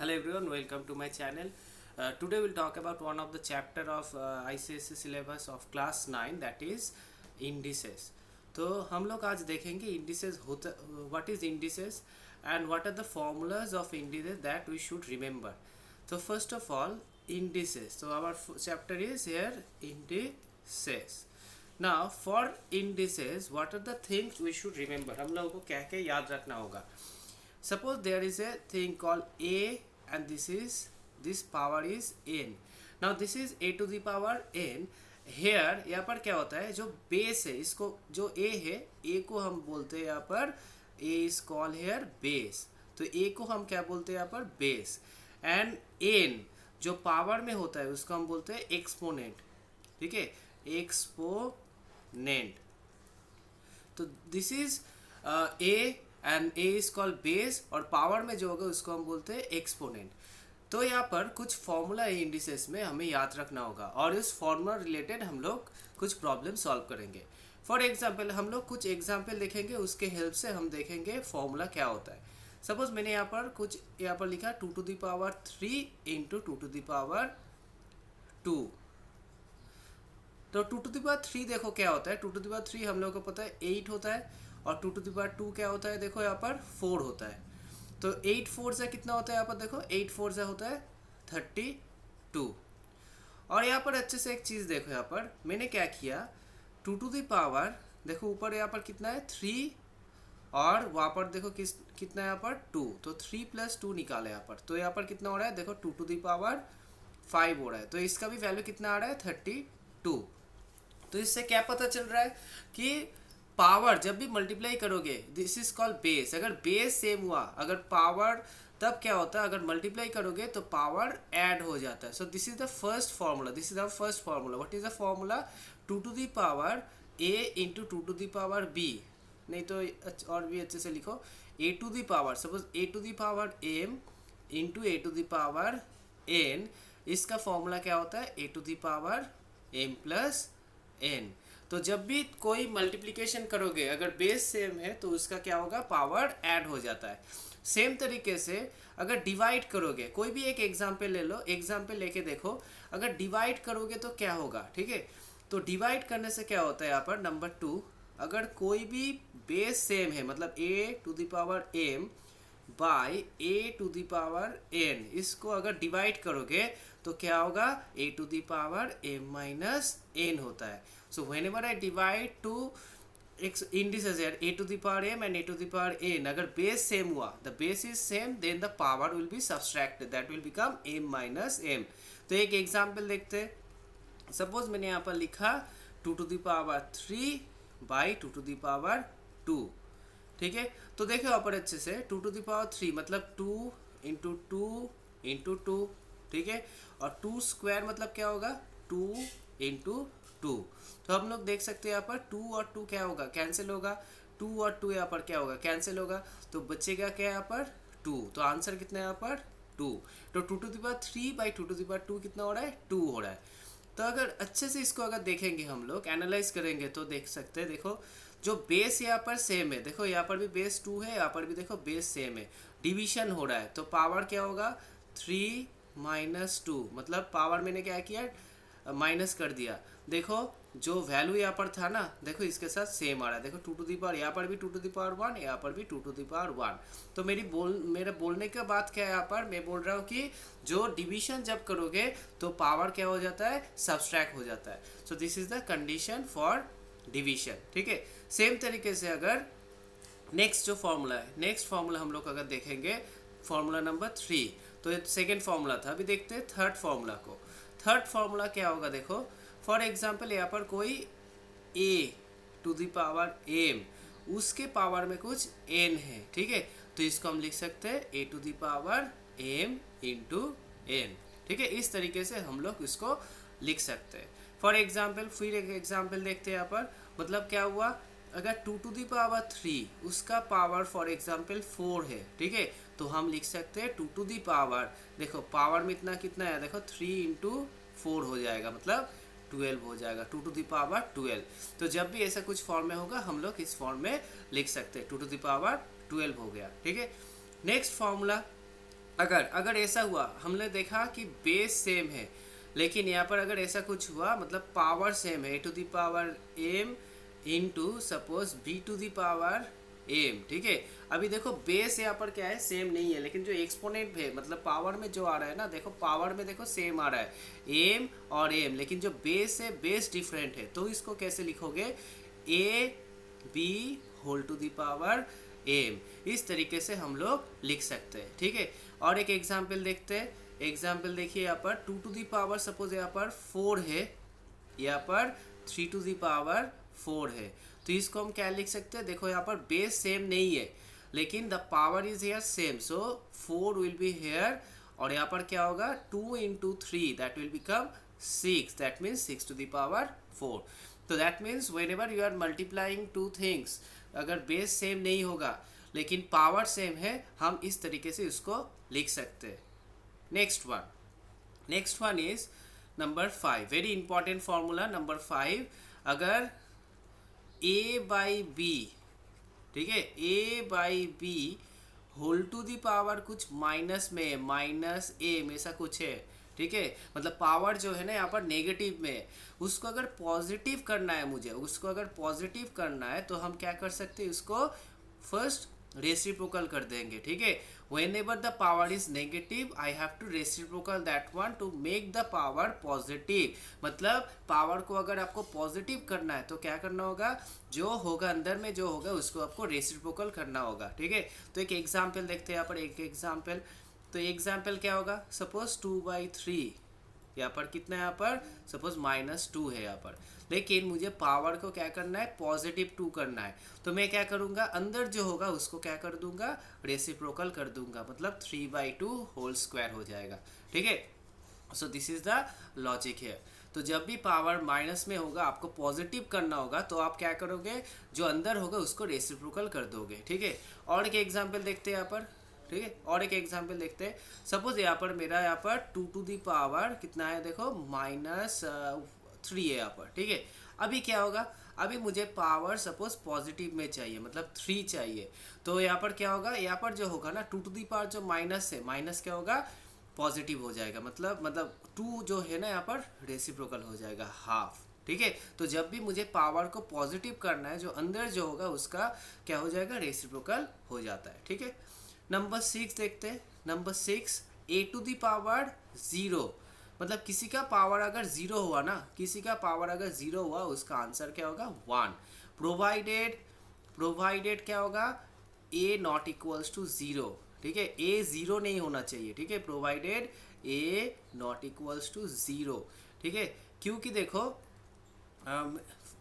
Hello everyone, welcome to my channel. Today we'll talk about one of the chapter of ICSE syllabus of class 9, that is indices. तो हम लोग आज देखेंगे indices होता what is indices and what are the formulas of indices that we should remember. So first of all, indices. So our chapter is here indices. Now for indices, what are the things we should remember? हम लोगों को क्या क्या याद रखना होगा. Suppose there is a thing called a and this power is n. Now this is a to the power n. Here यहाँ पर क्या होता है, जो बेस है इसको जो a है, a को हम बोलते हैं यहाँ पर a is called here base. तो a को हम क्या बोलते हैं यहाँ पर बेस. एंड n जो पावर में होता है उसको हम बोलते हैं एक्सपोनेंट. ठीक है, एक्सपोनेंट. तो this is a and a is called base और पावर में जो होगा उसको हम बोलते हैं एक्सपोनेंट. तो यहाँ पर कुछ फॉर्मूला है इंडिसेस में, हमें याद रखना होगा और इस फॉर्मूला रिलेटेड हम लोग कुछ प्रॉब्लम सॉल्व करेंगे. फॉर एग्जांपल हम लोग कुछ एग्जांपल देखेंगे, उसके हेल्प से हम देखेंगे फॉर्मूला क्या होता है. सपोज मैंने यहाँ पर लिखा 2 to the power 3 into 2 to the power 2. तो 2 to the power 3 देखो क्या होता है. 2 to the power 3 हम लोग को पता है 8 होता है और 2 to the power 2 क्या होता है, देखो यहाँ पर 4 होता है. तो 8 4 से कितना होता है यहाँ पर, देखो 8 4 से होता है 32. और यहाँ पर अच्छे से एक चीज़ देखो, यहाँ पर मैंने क्या किया, 2 to the power देखो ऊपर यहाँ पर कितना है 3 और वहाँ पर देखो कितना है यहाँ पर 2. तो 3 + 2 निकाले यहाँ पर, तो यहाँ पर कितना हो रहा है, देखो 2 to the power 5 हो रहा है. तो इसका भी वैल्यू कितना आ रहा है 32. तो इससे क्या पता चल रहा है कि पावर जब भी मल्टीप्लाई करोगे, दिस इज कॉल्ड बेस. अगर बेस सेम हुआ, अगर पावर तब क्या होता है, अगर मल्टीप्लाई करोगे तो पावर ऐड हो जाता है. So this is the first formula. This is the first formula. What is the formula? 2 to the power a into 2 to the power b. नहीं तो और भी अच्छे से लिखो, a to the power, suppose a to the power m into a to the power n. इसका formula क्या होता है, a to the power m plus n. तो जब भी कोई मल्टीप्लिकेशन करोगे, अगर बेस सेम है तो उसका क्या होगा, पावर ऐड हो जाता है. सेम तरीके से अगर डिवाइड करोगे, कोई भी एक एग्जाम्पल ले लो, एग्जाम्पल लेके देखो, अगर डिवाइड करोगे तो क्या होगा. ठीक है, तो डिवाइड करने से क्या होता है यहाँ पर नंबर 2, अगर कोई भी बेस सेम है, मतलब a to the power m by a to the power n, इसको अगर डिवाइड करोगे तो क्या होगा, a to the power m minus n होता है. So whenever I divide two indices here, a to the power m and a to the power n, अगर base same हुआ, the base is same, then the power will be subtracted, that will become m minus m. तो एक example देखते हैं. Suppose मैंने यहाँ पर लिखा 2 to the power 3 by 2 to the power 2. ठीक है, तो देखो यहाँ पर अच्छे से 2 to the power 3 मतलब 2 इंटू 2 इंटू 2. ठीक है, और 2 स्क्वायर मतलब क्या होगा, 2 इंटू 2. तो हम लोग देख सकते हैं यहाँ पर 2 और 2 क्या होगा, कैंसिल होगा. 2 और 2 यहाँ पर क्या होगा, कैंसिल होगा. तो बचेगा क्या यहाँ पर 2. तो आंसर कितना है यहाँ पर 2. तो 2 to the power 3 by 2 to the power 2 कितना हो रहा है, 2 हो रहा है. तो अगर अच्छे से इसको अगर देखेंगे, हम लोग एनालाइज करेंगे तो देख सकते हैं, देखो जो बेस यहाँ पर सेम है, देखो यहाँ पर भी बेस 2 है, यहाँ पर भी देखो बेस सेम है, डिवीजन हो रहा है. तो पावर क्या होगा, 3 - 2, मतलब पावर मैंने क्या किया, माइनस कर दिया. देखो जो वैल्यू यहाँ पर था ना, देखो इसके साथ सेम आ रहा है. देखो 2 to the power, यहाँ पर भी 2 to the power 1, यहाँ पर भी 2 to the power 1. तो मेरे बोलने का बात क्या है, यहाँ पर मैं बोल रहा हूँ कि जो डिवीजन जब करोगे तो पावर क्या हो जाता है, सब्सट्रैक्ट हो जाता है. So this is the condition for division. ठीक है, सेम तरीके से अगर नेक्स्ट जो फॉर्मूला है, नेक्स्ट फॉर्मूला हम लोग अगर देखेंगे, फॉर्मूला नंबर 3. तो ये सेकेंड फॉर्मूला था, अभी देखते हैं थर्ड फॉर्मूला को. थर्ड फॉर्मूला क्या होगा, देखो फॉर एग्जाम्पल यहाँ पर कोई a to the power m, उसके पावर में कुछ n है. ठीक है, तो इसको हम लिख सकते हैं a to the power m into n. ठीक है, इस तरीके से हम लोग इसको लिख सकते हैं. फॉर एग्जाम्पल फिर एक एग्जाम्पल देखते हैं यहाँ पर, मतलब क्या हुआ, अगर 2 to the power 3 उसका पावर फॉर एग्जाम्पल 4 है. ठीक है, तो हम लिख सकते हैं 2 to the power, देखो पावर में इतना कितना है, देखो 3 इंटू 4 हो जाएगा, मतलब 12 हो जाएगा, 2 to the power 12. तो जब भी ऐसा कुछ फॉर्म में होगा हम लोग इस फॉर्म में लिख सकते हैं, 2 to the power 12 हो गया. ठीक है, नेक्स्ट फॉर्मूला अगर अगर ऐसा हुआ, हमने देखा कि बेस सेम है, लेकिन यहाँ पर अगर ऐसा कुछ हुआ मतलब पावर सेम है, A to the power M into suppose B to the power M, ठीक है। अभी देखो बेस यहाँ पर क्या है, सेम नहीं है, लेकिन जो एक्सपोनेंट है मतलब पावर में जो आ रहा है ना, देखो पावर में देखो सेम आ रहा है एम और एम, लेकिन जो बेस है बेस डिफरेंट है। तो इसको कैसे लिखोगे, A B whole to the power M, इस तरीके से हम लोग लिख सकते हैं, ठीक है। और एक एग्जाम्पल देखते हैं। एग्जाम्पल देखिए यहाँ पर two to the power suppose यहाँ पर 4 है, यहाँ पर 3 टू द पावर 4 है। तो इसको हम क्या लिख सकते हैं, देखो यहाँ पर बेस सेम नहीं है, लेकिन the power is here same, so 4 will be here, और यहाँ पर क्या होगा 2 into 3 that will become 6, that means 6 to the power 4। तो that means whenever you are multiplying two things, अगर बेस सेम नहीं होगा लेकिन पावर सेम है, हम इस तरीके से इसको लिख सकते हैं। Next one is number 5, very important formula number 5। अगर a बाई बी, ठीक है, a by B whole to the power कुछ माइनस में, माइनस एम ऐसा कुछ है, ठीक है। मतलब पावर जो है ना यहाँ पर नेगेटिव में है, उसको अगर पॉजिटिव करना है मुझे, उसको अगर पॉजिटिव करना है तो हम क्या कर सकते हैं, उसको फर्स्ट रेसिप्रोकल कर देंगे, ठीक है। whenever the power is negative I have to reciprocal that one to make the power positive। मतलब पावर को अगर आपको पॉजिटिव करना है तो क्या करना होगा, जो होगा अंदर में जो होगा उसको आपको रेसिप्रोकल करना होगा, ठीक है। तो एक एग्जांपल देखते हैं यहाँ पर, एक एग्जांपल। तो एग्जांपल क्या होगा, सपोज 2/3, यहाँ पर कितना है, यहाँ पर सपोज -2 है यहाँ पर, लेकिन मुझे पावर को क्या करना है, पॉजिटिव 2 करना है। तो मैं क्या करूँगा, अंदर जो होगा उसको क्या कर दूंगा, रेसिप्रोकल कर दूंगा, मतलब 3/2 होल स्क्वायर हो जाएगा, ठीक है। So this is the logic है। तो जब भी पावर माइनस में होगा आपको पॉजिटिव करना होगा, तो आप क्या करोगे, जो अंदर होगा उसको रेसिप्रोकल कर दोगे, ठीक है। और एक एग्जाम्पल देखते हैं यहाँ पर, ठीक है। और एक एग्जाम्पल देखते हैं। सपोज यहाँ पर मेरा यहाँ पर 2 टू दी पावर कितना है, देखो -3 है यहाँ पर, ठीक है। अभी क्या होगा, अभी मुझे पावर सपोज पॉजिटिव में चाहिए, मतलब 3 चाहिए। तो यहाँ पर क्या होगा, यहाँ पर जो होगा ना 2 टू दी पावर जो माइनस है, माइनस क्या होगा, पॉजिटिव हो जाएगा, मतलब 2 जो है ना यहाँ पर रेसिप्रोकल हो जाएगा, हाफ, ठीक है। तो जब भी मुझे पावर को पॉजिटिव करना है, जो अंदर जो होगा उसका क्या हो जाएगा, रेसिप्रोकल हो जाता है, ठीक है। नंबर 6 देखते हैं। Number 6, a to the power 0, मतलब किसी का पावर अगर 0 हुआ ना, किसी का पावर अगर 0 हुआ उसका आंसर क्या होगा, 1। प्रोवाइडेड क्या होगा, a नॉट इक्वल्स टू 0, ठीक है, a 0 नहीं होना चाहिए, ठीक है। Provided a not equals to 0, ठीक है। क्योंकि देखो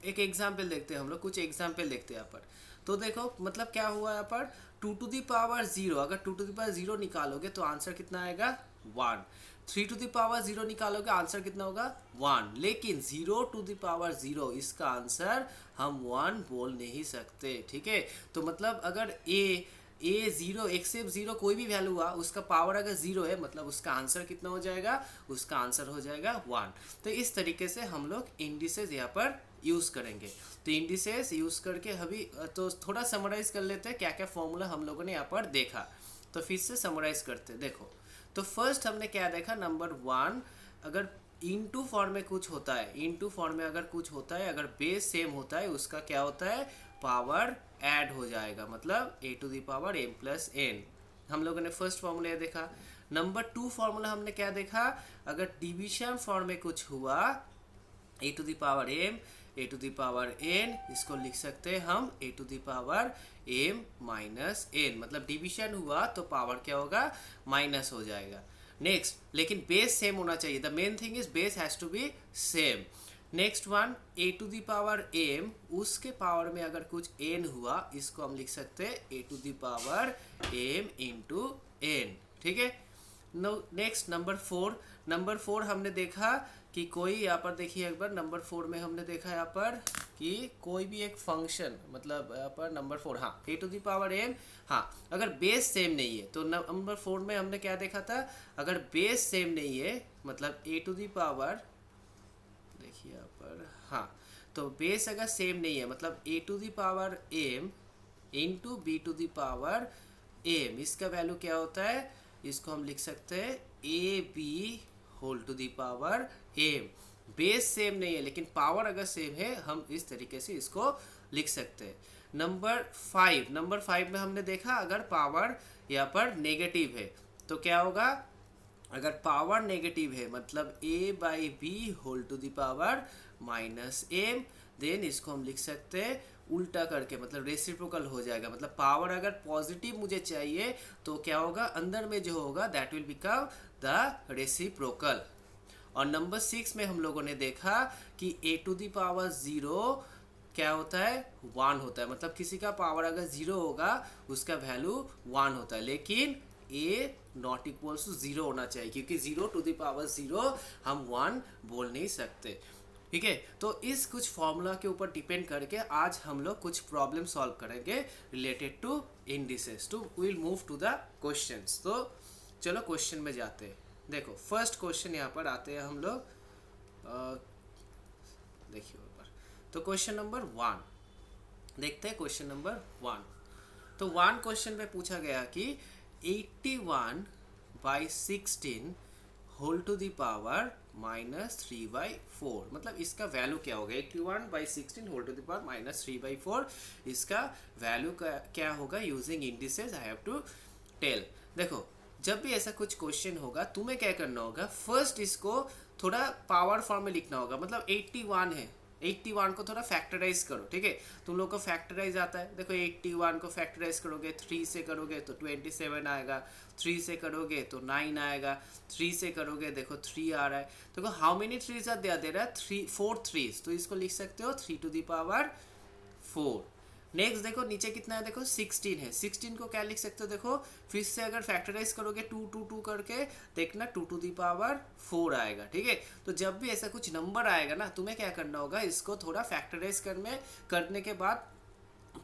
एक एग्जाम्पल देखते हैं हम लोग, कुछ एग्जाम्पल देखते हैं यहाँ पर। तो देखो मतलब क्या हुआ यहाँ पर, 2 टू दी पावर 0, अगर 2 टू दी पावर 0 निकालोगे तो आंसर कितना आएगा, 1। 3 टू दी पावर 0 निकालोगे आंसर कितना होगा, 1। लेकिन 0 टू दी पावर 0 इसका आंसर हम 1 बोल नहीं सकते, ठीक है। तो मतलब अगर ए 0 एक्सेप्ट 0 कोई भी वैल्यू हुआ, उसका पावर अगर 0 है, मतलब उसका आंसर कितना हो जाएगा, उसका आंसर हो जाएगा 1। तो इस तरीके से हम लोग इंडिसेस यहाँ पर यूज़ करेंगे। तो इंडिसेस यूज़ करके अभी तो थोड़ा समराइज कर लेते हैं क्या क्या फॉर्मूला हम लोगों ने यहाँ पर देखा। तो फिर से समराइज करते हैं। देखो तो फर्स्ट हमने क्या देखा, नंबर 1, अगर इनटू फॉर्म में कुछ होता है, इनटू फॉर्म में अगर कुछ होता है, अगर बेस सेम होता है, उसका क्या होता है, पावर ऐड हो जाएगा, मतलब a to the power m plus n। हम लोगों ने फर्स्ट फॉर्मूला देखा। नंबर 2 फॉर्मूला हमने क्या देखा, अगर डिविजन फॉर्म में कुछ हुआ, a to the power m a to the power n, इसको लिख सकते हैं हम a to the power m minus n, मतलब डिविजन हुआ तो पावर क्या होगा, माइनस हो जाएगा। नेक्स्ट, लेकिन बेस सेम होना चाहिए, the main thing is base has to be same. Next one, a to the power m, उसके पावर में अगर कुछ n हुआ, इसको हम लिख सकते हैं a to the power m into n, ठीक है। नेक्स्ट नंबर 4 हमने देखा कि कोई, यहाँ पर देखिए एक बार, नंबर 4 में हमने देखा यहाँ पर कि कोई भी एक फंक्शन, मतलब यहाँ पर नंबर 4, हाँ, a to the power m, हाँ, अगर बेस सेम नहीं है तो नंबर 4 में हमने क्या देखा था, अगर बेस सेम नहीं है, मतलब a टू दी पावर, देखिए यहाँ पर, हाँ, तो बेस अगर सेम नहीं है, मतलब a to the power m into b to the power m, इसका वैल्यू क्या होता है, इसको हम लिख सकते हैं A B whole to the power M. Base same नहीं है लेकिन पावर अगर सेम है हम इस तरीके से इसको लिख सकते हैं। नंबर 5 में हमने देखा अगर पावर यहाँ पर नेगेटिव है तो क्या होगा, अगर पावर नेगेटिव है मतलब a by B whole to the power minus M, then इसको हम लिख सकते हैं उल्टा करके, मतलब रेसिप्रोकल हो जाएगा। मतलब पावर अगर पॉजिटिव मुझे चाहिए तो क्या होगा, अंदर में जो होगा that will become the reciprocal. और नंबर 6 में हम लोगों ने देखा कि a टू द पावर 0 क्या होता है, 1 होता है। मतलब किसी का पावर अगर 0 होगा उसका वैल्यू 1 होता है, लेकिन a नॉट इक्वल्स टू 0 होना चाहिए, क्योंकि 0 टू द पावर 0 हम 1 बोल नहीं सकते। ठीक है, तो इस कुछ फॉर्मूला के ऊपर डिपेंड करके आज हम लोग कुछ प्रॉब्लम सॉल्व करेंगे रिलेटेड टू इंडिसेस। तो will move to the questions. तो चलो क्वेश्चन में जाते हैं। देखो फर्स्ट क्वेश्चन यहाँ पर आते हैं हम लोग, देखिए ऊपर। तो क्वेश्चन नंबर 1 देखते हैं। क्वेश्चन नंबर 1, तो 1 क्वेश्चन में पूछा गया कि 81 by 16 whole to the power minus 3/4, मतलब इसका वैल्यू क्या होगा। 81 by 16 whole to the power minus 3/4, इसका वैल्यू क्या होगा using indices I have to tell. देखो जब भी ऐसा कुछ क्वेश्चन होगा तुम्हें क्या करना होगा, फर्स्ट इसको थोड़ा पावर फॉर्म में लिखना होगा। मतलब 81 है, 81 को थोड़ा फैक्टराइज करो। ठीक है, तुम लोग को फैक्टराइज आता है। देखो 81 को फैक्टराइज करोगे, 3 से करोगे तो 27 आएगा, 3 से करोगे तो 9 आएगा, 3 से करोगे देखो 3 आ रहा है। देखो हाउ मेनी थ्रीज आर दे रहा है, 4 थ्रीज, तो इसको लिख सकते हो 3 टू द पावर 4। नेक्स्ट देखो नीचे कितना है, देखो 16 है। 16 को क्या लिख सकते हो, देखो फिर से अगर फैक्टराइज करोगे 2 2 2 करके देखना 2 टू द पावर 4 आएगा। ठीक है, तो जब भी ऐसा कुछ नंबर आएगा ना तुम्हें क्या करना होगा, इसको थोड़ा फैक्टराइज करने के बाद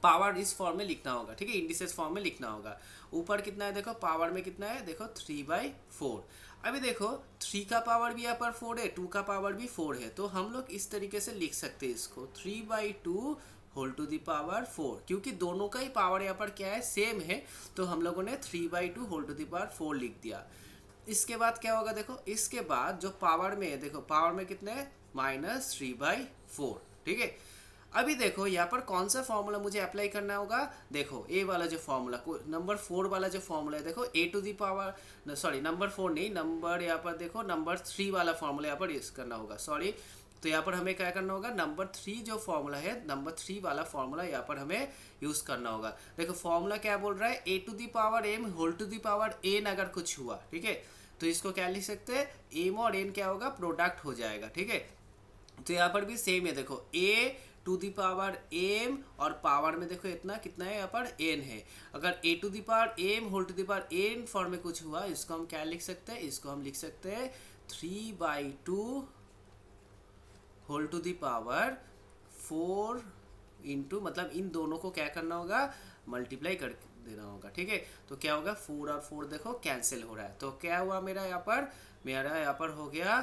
पावर इस फॉर्म में लिखना होगा। ठीक है, इंडिसेस फॉर्म में लिखना होगा। ऊपर कितना है देखो, पावर में कितना है देखो 3/4। अभी देखो 3 का पावर भी यहाँ पर 4 है, 2 का पावर भी 4 है, तो हम लोग इस तरीके से लिख सकते हैं इसको 3/2 होल टू द पावर 4, क्योंकि दोनों का ही पावर यहाँ पर क्या है, सेम है, तो हम लोगों ने 3/2 होल टू द पावर 4 लिख दिया। इसके बाद क्या होगा, देखो इसके बाद जो पावर में है, देखो पावर में कितने है माइनस 3/4। ठीक है, अभी देखो यहाँ पर कौन सा फॉर्मूला मुझे अप्लाई करना होगा, देखो ए वाला जो फॉर्मूला, नंबर 4 वाला जो फॉर्मूला है, देखो A to the power, sorry number 4 नहीं, नंबर यहाँ पर देखो नंबर 3 वाला फॉर्मूला यहाँ पर यूज करना होगा, सॉरी। तो यहाँ पर हमें क्या करना होगा, नंबर 3 जो फॉर्मूला है, नंबर 3 वाला फॉर्मूला यहाँ पर हमें यूज करना होगा। देखो फॉर्मूला क्या बोल रहा है, A to the power M whole to the power N अगर कुछ हुआ, ठीक है, तो इसको क्या लिख सकते हैं, एम और एन क्या होगा, प्रोडक्ट हो जाएगा। ठीक है, तो यहाँ पर भी सेम है, देखो A to the power M और पावर में देखो इतना कितना है यहाँ पर एन है। अगर A to the power M whole to the power N form में कुछ हुआ, इसको हम क्या लिख सकते हैं, इसको हम लिख सकते हैं 3/2 whole to the power 4 into, मतलब इन दोनों को क्या करना होगा, मल्टीप्लाई कर देना होगा। ठीक है, तो क्या होगा 4 और 4 देखो कैंसिल हो रहा है, तो क्या हुआ मेरा यहाँ पर हो गया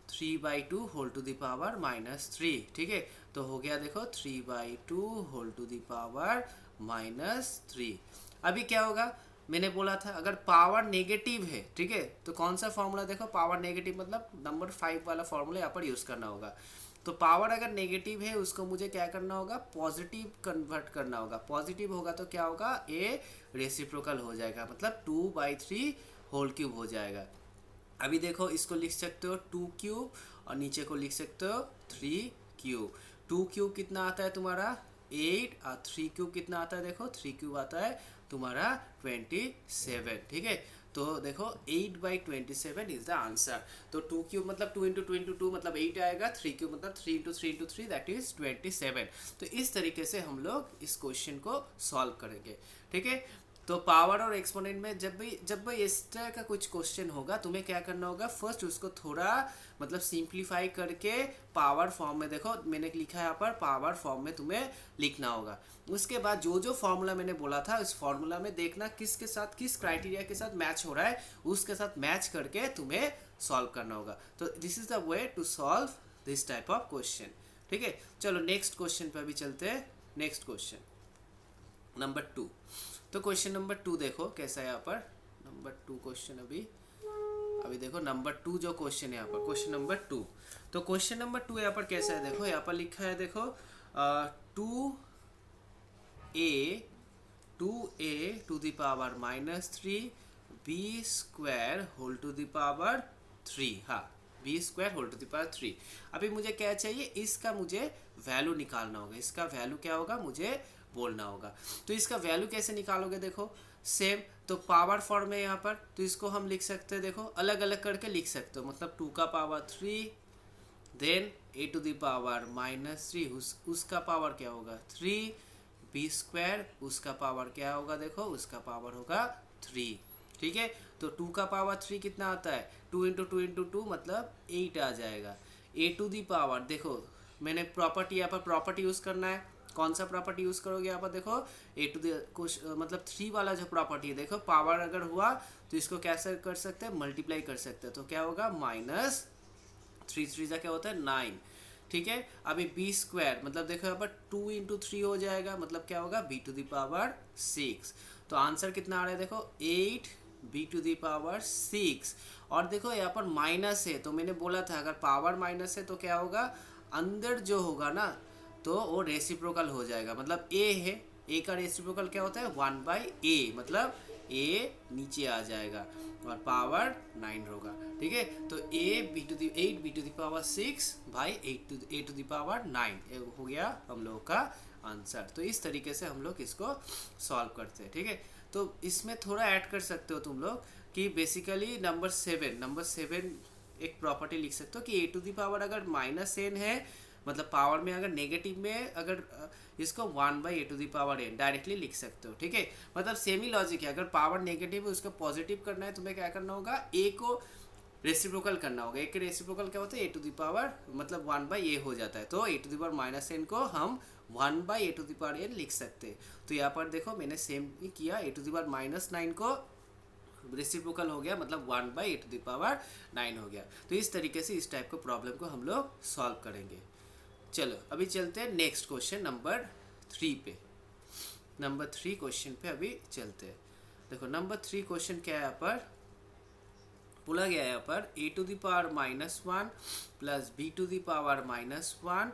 3/2 होल टू द पावर -3। ठीक है, तो हो गया देखो 3/2 होल टू द पावर -3। अभी क्या होगा, मैंने बोला था अगर पावर नेगेटिव है, ठीक है, तो कौन सा फॉर्मूला, देखो पावर नेगेटिव मतलब नंबर 5 वाला फॉर्मूला यहाँ पर यूज करना होगा। तो पावर अगर नेगेटिव है उसको मुझे क्या करना होगा, पॉजिटिव कन्वर्ट करना होगा। पॉजिटिव होगा तो क्या होगा, ए रेसिप्रोकल हो जाएगा, मतलब 2/3 होल क्यूब हो जाएगा। अभी देखो इसको लिख सकते हो 2 क्यूब और नीचे को लिख सकते हो 3 क्यूब। 2 क्यूब कितना आता है तुम्हारा 8 और 3 क्यूब कितना आता है, देखो 3 क्यूब आता है तुम्हारा 27। ठीक है, तो देखो 8/27 इज द आंसर। तो 2 क्यूब मतलब 2 इंटू 2 इंटू 2 मतलब 8 आएगा, 3 क्यूब मतलब 3 इंटू 3 इंटू 3 दैट इज 27। तो इस तरीके से हम लोग इस क्वेश्चन को सॉल्व करेंगे। ठीक है, तो पावर और एक्सपोनेंट में जब भी इस तरह का कुछ क्वेश्चन होगा तुम्हें क्या करना होगा, फर्स्ट उसको थोड़ा मतलब सिंप्लीफाई करके पावर फॉर्म में, देखो मैंने लिखा है यहाँ पर पावर फॉर्म में तुम्हें लिखना होगा। उसके बाद जो फॉर्मूला मैंने बोला था उस फॉर्मूला में देखना किसके साथ, किस क्राइटेरिया के साथ मैच हो रहा है, उसके साथ मैच करके तुम्हें सॉल्व करना होगा। तो this is the way to solve this type of question. ठीक है, चलो नेक्स्ट क्वेश्चन पर भी चलते हैं। Next question number 2। तो क्वेश्चन नंबर 2 देखो कैसा है यहाँ पर, नंबर 2 क्वेश्चन अभी देखो नंबर 2 जो क्वेश्चन है यहाँ पर, क्वेश्चन नंबर 2। तो क्वेश्चन नंबर 2 यहाँ पर कैसा है देखो, यहाँ पर लिखा है देखो 2a to the power -3 b square whole to the power 3। हाँ, B square whole to the power 3। अभी मुझे क्या चाहिए, इसका मुझे वैल्यू निकालना होगा। इसका वैल्यू क्या होगा मुझे बोलना होगा। तो इसका वैल्यू कैसे निकालोगे देखो, सेम तो पावर फॉर्म में यहाँ पर, तो इसको हम लिख सकते हैं देखो, अलग अलग करके लिख सकते हो। मतलब 2 का power 3, then a to the power -3 उसका पावर क्या होगा 3, बी स्क्वायर उसका पावर क्या होगा देखो, उसका पावर होगा 3। ठीक है, तो 2 का पावर 3 कितना आता है, 2 इंटू 2 इंटू 2 मतलब 8 आ जाएगा। a टू दी पावर देखो, मैंने प्रॉपर्टी यहाँ पर प्रॉपर्टी यूज़ करना है। कौन सा प्रॉपर्टी यूज़ करोगे यहाँ पर देखो, a टू दी कुछ मतलब 3 वाला जो प्रॉपर्टी है देखो, पावर अगर हुआ तो इसको कैसे कर सकते हैं, मल्टीप्लाई कर सकते हैं। तो क्या होगा -3 का क्या होता है 9। ठीक है, अभी बी स्क्वायर मतलब देखो यहाँ पर 2 इंटू 3 हो जाएगा, मतलब क्या होगा b टू दी पावर 6। तो आंसर कितना आ रहा है देखो 8 b टू दी पावर 6। और देखो यहाँ पर माइनस है, तो मैंने बोला था अगर पावर माइनस है तो क्या होगा, अंदर जो होगा ना तो वो रेसिप्रोकल हो जाएगा। मतलब a है, a का रेसिप्रोकल क्या होता है 1/a, मतलब a नीचे आ जाएगा और पावर 9 होगा। ठीक है, तो 8 b to the power 6 by a to the power 9 हो गया हम लोगों का आंसर। तो इस तरीके से हम लोग इसको सॉल्व करते हैं। ठीक है, तो इसमें थोड़ा ऐड कर सकते हो तुम लोग कि बेसिकली नंबर 7 एक प्रॉपर्टी लिख सकते हो कि a टू द पावर अगर -n है, मतलब पावर में अगर नेगेटिव में अगर इसको 1/a to the power n directly लिख सकते हो। ठीक है, मतलब सेमी लॉजिक है, अगर पावर नेगेटिव है उसको पॉजिटिव करना है, तुम्हें क्या करना होगा, a को रेसिप्रोकल करना होगा। a के रेसिप्रोकल क्या होता है a टू द पावर मतलब 1/a हो जाता है, तो a to the power -n को हम 1/a to the power n लिख सकते हैं। तो यहाँ पर देखो मैंने सेम ही किया, a टू द पावर -9 को रेसिप्रोकल हो गया, मतलब 1/a टू द पावर 9 हो गया। तो इस तरीके से इस टाइप का प्रॉब्लम को हम लोग सॉल्व करेंगे। चलो अभी चलते हैं नेक्स्ट क्वेश्चन नंबर 3 पे। नंबर 3 क्वेश्चन पे अभी चलते हैं। देखो नंबर 3 क्वेश्चन क्या है, यहाँ पर बोला गया है यहाँ पर a to the power -1 plus b to the power -1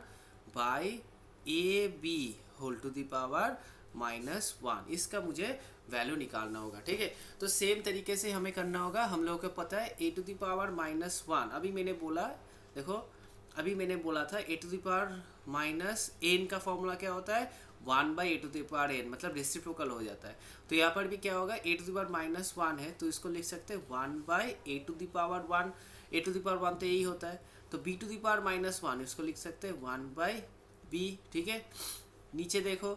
by ab whole to the power -1। इसका मुझे वैल्यू निकालना होगा। ठीक है, तो सेम तरीके से हमें करना होगा। हम लोगों को पता है a टू द पावर -1, अभी मैंने बोला देखो, अभी मैंने बोला था a to the power -n का फॉर्मूला क्या होता है 1/a to the power n, मतलब रेसिप्रोकल हो जाता है। तो यहाँ पर भी क्या होगा, a टू द पावर -1 है तो इसको लिख सकते हैं 1/a to the power 1। a to the power 1 तो यही होता है, तो b टू द पावर -1 इसको लिख सकते हैं 1/b। ठीक है, नीचे देखो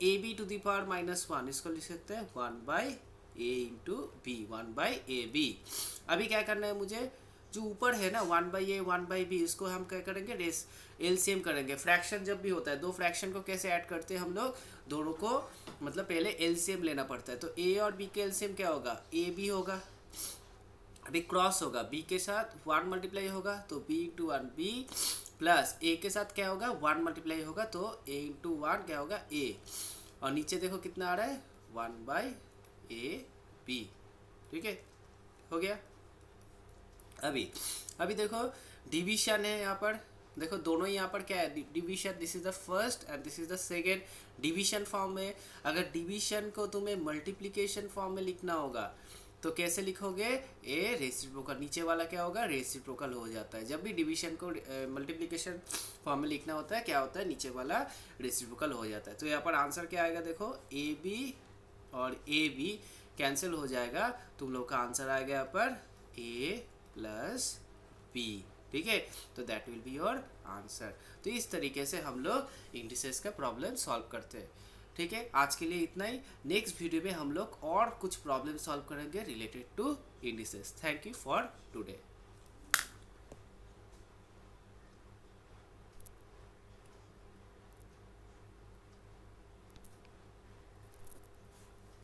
ab टू द पावर -1 इसको लिख सकते हैं 1/a इंटू b, 1/ab। अभी क्या करना है मुझे, जो ऊपर है ना 1/a 1/b, इसको हम क्या करेंगे, एलसीएम करेंगे। फ्रैक्शन जब भी होता है, दो फ्रैक्शन को कैसे ऐड करते हैं हम लोग, दोनों को मतलब पहले एलसीएम लेना पड़ता है। तो a और b के एलसीएम क्या होगा, ab होगा, अभी क्रॉस होगा, b के साथ 1 मल्टीप्लाई होगा तो b into 1 b, plus a के साथ क्या होगा 1 मल्टीप्लाई होगा तो a इंटू 1 क्या होगा a, और नीचे देखो कितना आ रहा है 1/ab। ठीक है, हो गया। अभी देखो डिवीजन है यहाँ पर, देखो दोनों यहाँ पर क्या है division, this is the first and this is the second. Division form में, अगर डिवीजन को तुम्हें मल्टीप्लिकेशन फॉर्म में लिखना होगा तो कैसे लिखोगे, ए रेसिप्रोकल, नीचे वाला क्या होगा रेसिप्रोकल हो जाता है। जब भी डिवीजन को मल्टीप्लिकेशन फॉर्म में लिखना होता है क्या होता है, नीचे वाला रेसिप्रोकल हो जाता है। तो यहाँ पर आंसर क्या आएगा देखो, ए बी और ए बी कैंसिल हो जाएगा, तुम लोग का आंसर आएगा यहाँ पर ए प्लस बी। ठीक है, तो that will be your answer. तो इस तरीके से हम लोग इंडिसेस का प्रॉब्लम सॉल्व करते हैं। ठीक है, आज के लिए इतना ही। नेक्स्ट वीडियो में हम लोग और कुछ प्रॉब्लम सॉल्व करेंगे related to indices. Thank you for today.